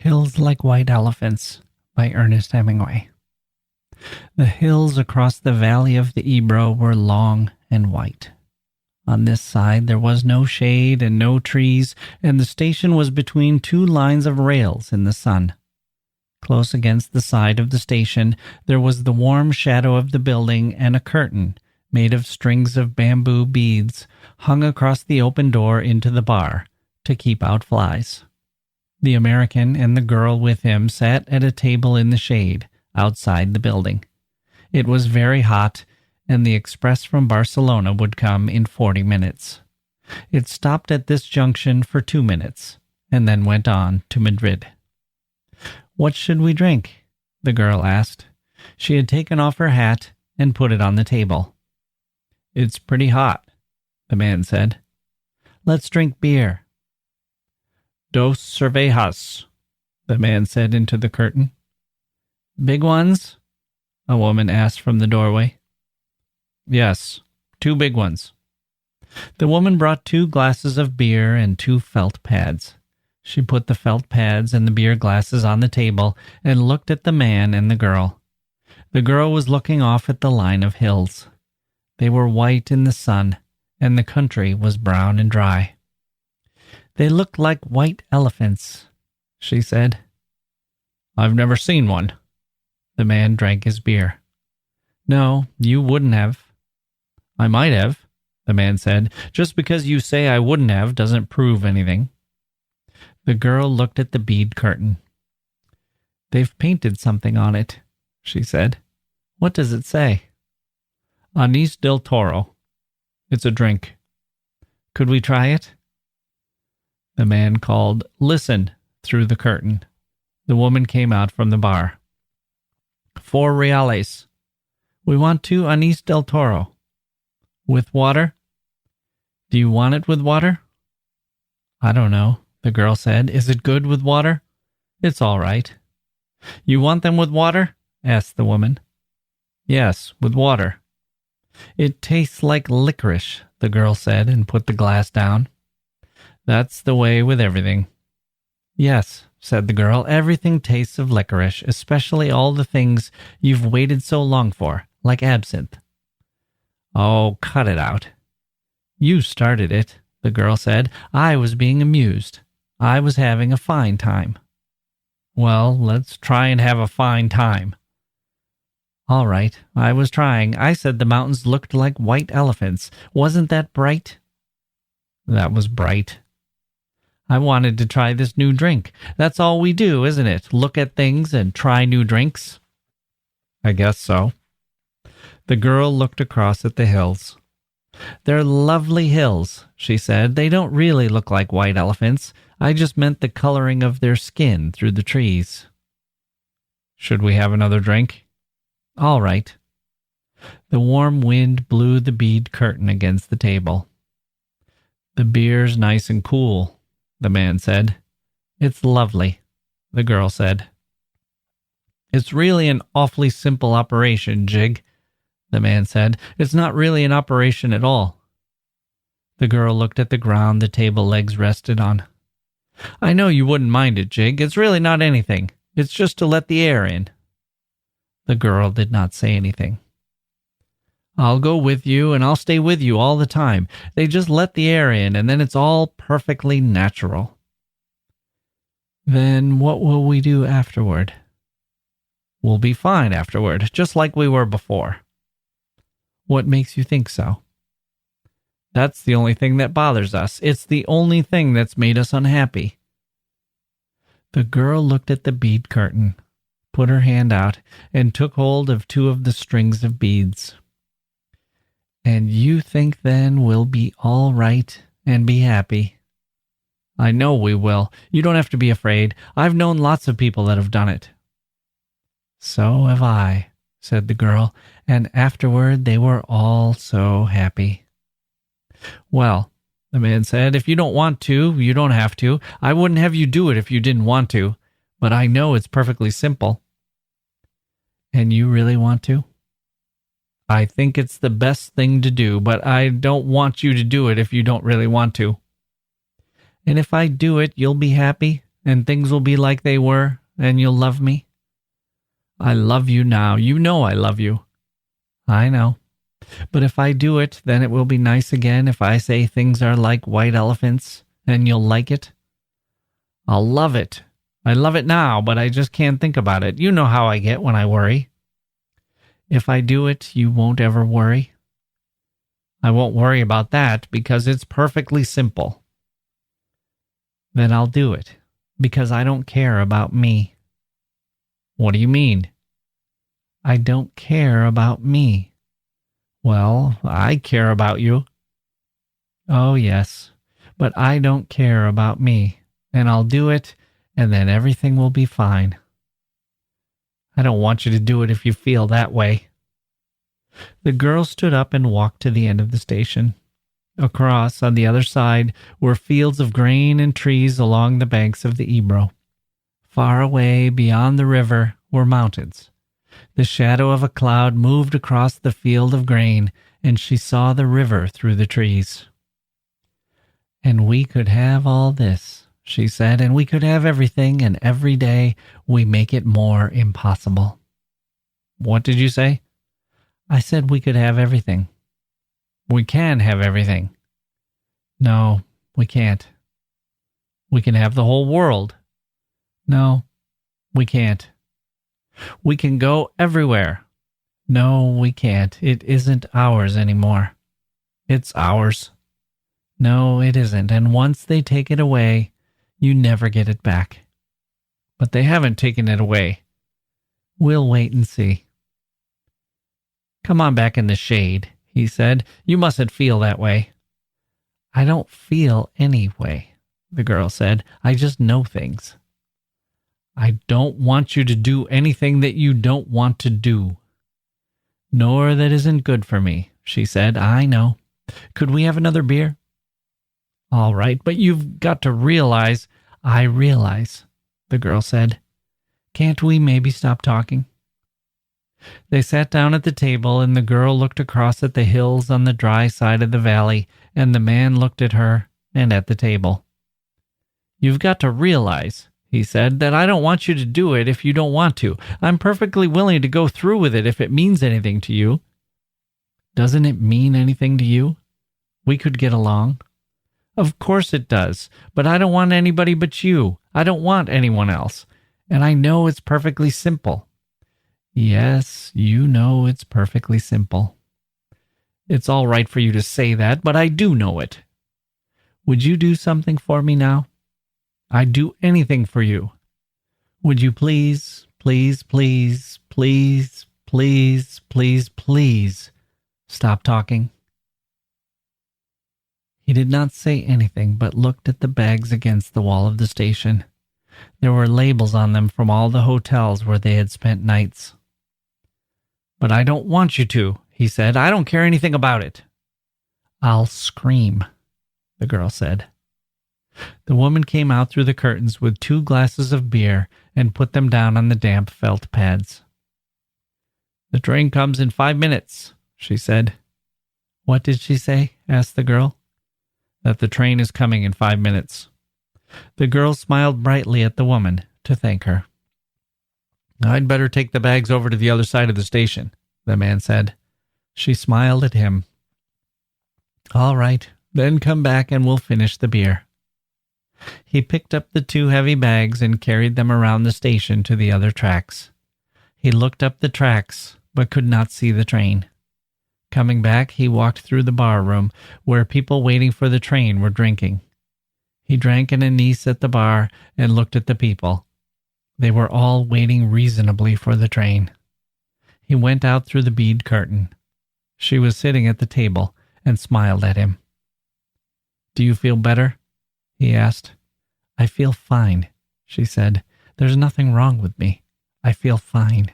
Hills Like White Elephants by Ernest Hemingway. The hills across the valley of the Ebro were long and white. On this side there was no shade and no trees, and the station was between two lines of rails in the sun. Close against the side of the station there was the warm shadow of the building, and a curtain, made of strings of bamboo beads, hung across the open door into the bar, to keep out flies. The American and the girl with him sat at a table in the shade, outside the building. It was very hot, and the express from Barcelona would come in 40 minutes. It stopped at this junction for 2 minutes, and then went on to Madrid. "What should we drink?" the girl asked. She had taken off her hat and put it on the table. "It's pretty hot," the man said. "Let's drink beer." "Dos cervejas," the man said into the curtain. "Big ones?" a woman asked from the doorway. "Yes, 2 big ones." The woman brought 2 glasses of beer and 2 felt pads. She put the felt pads and the beer glasses on the table and looked at the man and the girl. The girl was looking off at the line of hills. They were white in the sun, and the country was brown and dry. "They looked like white elephants," she said. "I've never seen one." The man drank his beer. "No, you wouldn't have." "I might have," the man said. "Just because you say I wouldn't have doesn't prove anything." The girl looked at the bead curtain. "They've painted something on it," she said. "What does it say?" "Anís del Toro. It's a drink. Could we try it?" The man called, "Listen," through the curtain. The woman came out from the bar. "4 reales. We want 2 Anís del Toro." "With water?" "Do you want it with water?" "I don't know," the girl said. "Is it good with water?" "It's all right." "You want them with water?" asked the woman. "Yes, with water." "It tastes like licorice," the girl said, and put the glass down. "That's the way with everything." "Yes," said the girl, "everything tastes of licorice, especially all the things you've waited so long for, like absinthe." "Oh, cut it out." "You started it," the girl said. "I was being amused. I was having a fine time." "Well, let's try and have a fine time." "All right, I was trying. I said the mountains looked like white elephants. Wasn't that bright?" "That was bright." "I wanted to try this new drink. That's all we do, isn't it? Look at things and try new drinks." "I guess so." The girl looked across at the hills. "They're lovely hills," she said. "They don't really look like white elephants. I just meant the coloring of their skin through the trees." "Should we have another drink?" "All right." The warm wind blew the bead curtain against the table. "The beer's nice and cool," the man said. "It's lovely," the girl said. "It's really an awfully simple operation, Jig," the man said. "It's not really an operation at all." The girl looked at the ground the table legs rested on. "I know you wouldn't mind it, Jig. It's really not anything. It's just to let the air in." The girl did not say anything. "I'll go with you, and I'll stay with you all the time. They just let the air in, and then it's all perfectly natural." "Then what will we do afterward?" "We'll be fine afterward, just like we were before." "What makes you think so?" "That's the only thing that bothers us. It's the only thing that's made us unhappy." The girl looked at the bead curtain, put her hand out, and took hold of 2 of the strings of beads. "And you think then we'll be all right and be happy?" "I know we will. You don't have to be afraid. I've known lots of people that have done it." "So have I," said the girl, "and afterward they were all so happy." "Well," the man said, "if you don't want to, you don't have to. I wouldn't have you do it if you didn't want to, but I know it's perfectly simple." "And you really want to?" "I think it's the best thing to do, but I don't want you to do it if you don't really want to." "And if I do it, you'll be happy?" and things will be like they were, and you'll love me? I love you now. You know I love you. I know. But if I do it, then it will be nice again if I say things are like white elephants, and you'll like it? I'll love it. I love it now, but I just can't think about it. You know how I get when I worry. If I do it, you won't ever worry? I won't worry about that because it's perfectly simple. Then I'll do it because I don't care about me. What do you mean? I don't care about me. Well, I care about you. Oh, yes, but I don't care about me, and I'll do it, and then everything will be fine. I don't want you to do it if you feel that way. The girl stood up and walked to the end of the station. Across, on the other side, were fields of grain and trees along the banks of the Ebro. Far away, beyond the river, were mountains. The shadow of a cloud moved across the field of grain, and she saw the river through the trees. And we could have all this, she said, and we could have everything, and every day we make it more impossible. What did you say? I said we could have everything. We can have everything. No, we can't. We can have the whole world. No, we can't. We can go everywhere. No, we can't. It isn't ours anymore. It's ours. No, it isn't. And once they take it away, you never get it back. But they haven't taken it away. We'll wait and see. Come on back in the shade, he said. You mustn't feel that way. I don't feel any way, the girl said. I just know things. I don't want you to do anything that you don't want to do. Nor that isn't good for me, she said. I know. Could we have another beer? All right, but you've got to realize. I realize, the girl said. Can't we maybe stop talking? They sat down at the table, and the girl looked across at the hills on the dry side of the valley, and the man looked at her and at the table. You've got to realize, he said, that I don't want you to do it if you don't want to. I'm perfectly willing to go through with it if it means anything to you. Doesn't it mean anything to you? We could get along. Of course it does, but I don't want anybody but you. I don't want anyone else. And I know it's perfectly simple. Yes, you know it's perfectly simple. It's all right for you to say that, but I do know it. Would you do something for me now? I'd do anything for you. Would you please, please, please, please, please, please, please stop talking? He did not say anything, but looked at the bags against the wall of the station. There were labels on them from all the hotels where they had spent nights. But I don't want you to, he said. I don't care anything about it. I'll scream, the girl said. The woman came out through the curtains with 2 glasses of beer and put them down on the damp felt pads. The train comes in 5 minutes, she said. What did she say? Asked the girl. That the train is coming in 5 minutes. The girl smiled brightly at the woman to thank her. I'd better take the bags over to the other side of the station, the man said. She smiled at him. All right, then come back and we'll finish the beer. He picked up the 2 heavy bags and carried them around the station to the other tracks. He looked up the tracks, but could not see the train. Coming back, he walked through the bar room, where people waiting for the train were drinking. He drank an anise at the bar and looked at the people. They were all waiting reasonably for the train. He went out through the bead curtain. She was sitting at the table and smiled at him. Do you feel better? He asked. I feel fine, she said. There's nothing wrong with me. I feel fine.